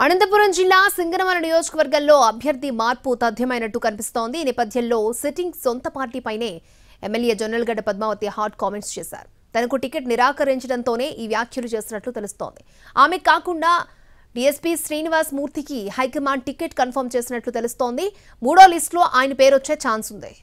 అనంతపురం జిల్లా సింగనమల నియోజకవర్గంలో అభ్యర్థి మార్పు తథ్యమైనట్టు కనిపిస్తోంది. ఈ నేపథ్యంలో సిట్టింగ్ సొంత పార్టీపైనే MLA Jonnalagadda Padmavathi hot comments చేశారు. తనకు టికెట్ నిరాకరించడంతోనే ఈ వ్యాఖ్యలు చేస్తున్నట్లు తెలుస్తోంది. ఆమె కాకుండా డీఎస్పీ శ్రీనివాస్ మూర్తికి హైకమాండ్ టికెట్ కన్ఫర్మ్ చేసినట్లు తెలుస్తోంది. మూడో లిస్టులో ఆయన పేరు వచ్చే ఛాన్స్ ఉంది.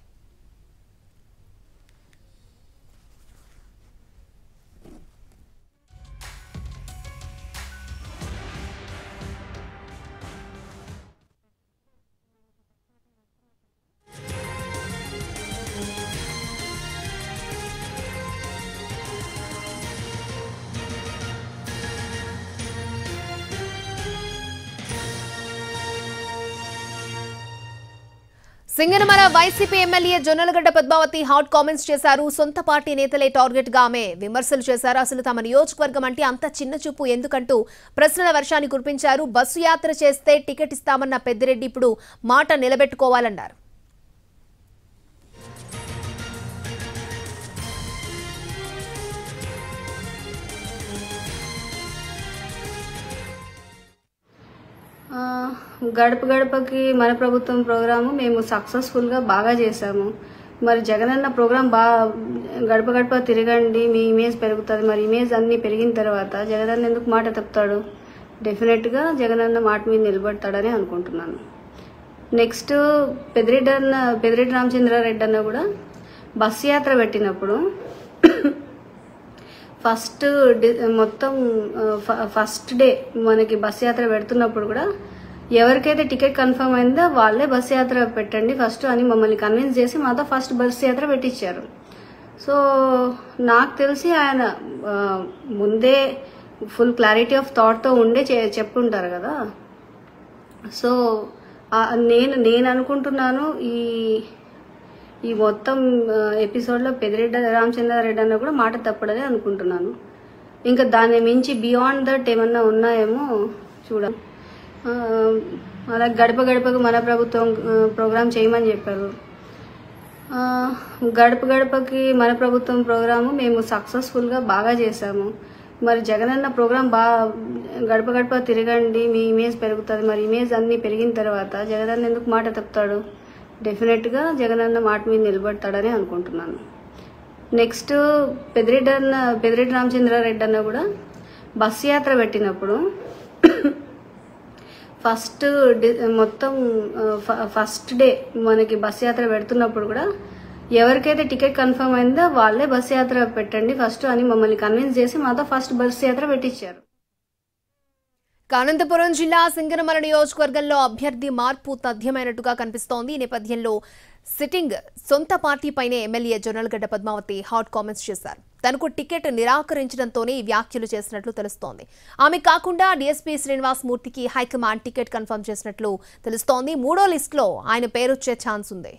Singanamala YCP MLA Jonnalagadda Padmavathi hot comments చేశారు. సొంత పార్టీ నేతలే టార్గెట్ గా ఆమె విమర్శలు చేశారు. అసలు తమ నియోజకవర్గం అంటే అంత చిన్న చూపు ఎందుకంటూ ప్రశ్నల వర్షాన్ని కురిపించారు. బస్సు యాత్ర చేస్తే టికెట్ ఇస్తామన్న పెద్దిరెడ్డి ఇప్పుడు మాట నిలబెట్టుకోవాలన్నారు. గడప గడపకి మన ప్రభుత్వం ప్రోగ్రాము మేము సక్సెస్ఫుల్గా బాగా చేశాము. మరి జగనన్న ప్రోగ్రాం గడప గడప తిరగండి, మీ ఇమేజ్ పెరుగుతుంది. మరి ఇమేజ్ అన్నీ పెరిగిన తర్వాత జగనన్న ఎందుకు మాట తప్పుతాడు? డెఫినెట్గా జగనన్న మాట మీద నిలబడతాడని అనుకుంటున్నాను. నెక్స్ట్ పెద్దిరెడ్డి రామచంద్రారెడ్డి అన్న కూడా బస్సు యాత్ర పెట్టినప్పుడు ఫస్ట్ డే మనకి బస్ యాత్ర పెడుతున్నప్పుడు కూడా ఎవరికైతే టికెట్ కన్ఫర్మ్ అయిందో వాళ్ళే బస్ యాత్ర పెట్టండి ఫస్ట్ అని మమ్మల్ని కన్విన్స్ చేసి మాతో ఫస్ట్ బస్ యాత్ర పెట్టించారు. సో నాకు తెలిసి ఆయన ముందే ఫుల్ క్లారిటీ ఆఫ్ థాట్తో ఉండే చెప్పుంటారు కదా. సో నేను అనుకుంటున్నాను ఈ మొత్తం ఎపిసోడ్లో పెద్దిరెడ్డి రామచంద్రారెడ్డి అన్న కూడా మాట తప్పడని అనుకుంటున్నాను. ఇంకా దాన్ని మించి బియాండ్ దట్ ఏమన్నా ఉన్నాయేమో చూడాలి. అలా గడప గడపకు మన ప్రభుత్వం ప్రోగ్రాం చేయమని చెప్పారు. గడప గడపకి మన ప్రభుత్వం ప్రోగ్రాము మేము సక్సెస్ఫుల్గా బాగా చేశాము. మరి జగనన్న ప్రోగ్రాం గడప గడప తిరగండి, మీ ఇమేజ్ పెరుగుతుంది. మరి ఇమేజ్ అన్నీ పెరిగిన తర్వాత జగనన్న ఎందుకు మాట తప్పుతాడు? డెఫినెట్గా జగనన్న మాట మీద నిలబడతాడని అనుకుంటున్నాను. నెక్స్ట్ పెద్దిరెడ్డి రామచంద్రారెడ్డి అన్న కూడా బస్సు యాత్ర పెట్టినప్పుడు ఫస్ట్ డే మనకి బస్సు యాత్ర పెడుతున్నప్పుడు కూడా ఎవరికైతే టికెట్ కన్ఫర్మ్ అయిందో వాళ్ళే బస్సు యాత్ర పెట్టండి ఫస్ట్ అని మమ్మల్ని కన్విన్స్ చేసి మాతో ఫస్ట్ బస్సు యాత్ర పెట్టించారు. అనంతపురం జిల్లా సింగనమల నియోజకవర్గంలో అభ్యర్థి మార్పు తథ్యమైనట్టుగా కనిపిస్తోంది. ఈ నేపథ్యంలో సిట్టింగ్ సొంత పార్టీపైనే MLA Jonnalagadda Padmavathi hot comments చేశారు. తనకు టికెట్ నిరాకరించడంతోనే ఈ వ్యాఖ్యలు చేసినట్లు తెలుస్తోంది. ఆమె కాకుండా డీఎస్పీ శ్రీనివాస్ మూర్తికి హైకమాండ్ టికెట్ కన్ఫర్మ్ చేసినట్లు తెలుస్తోంది. మూడో లిస్టులో ఆయన పేరొచ్చే ఛాన్స్ ఉంది.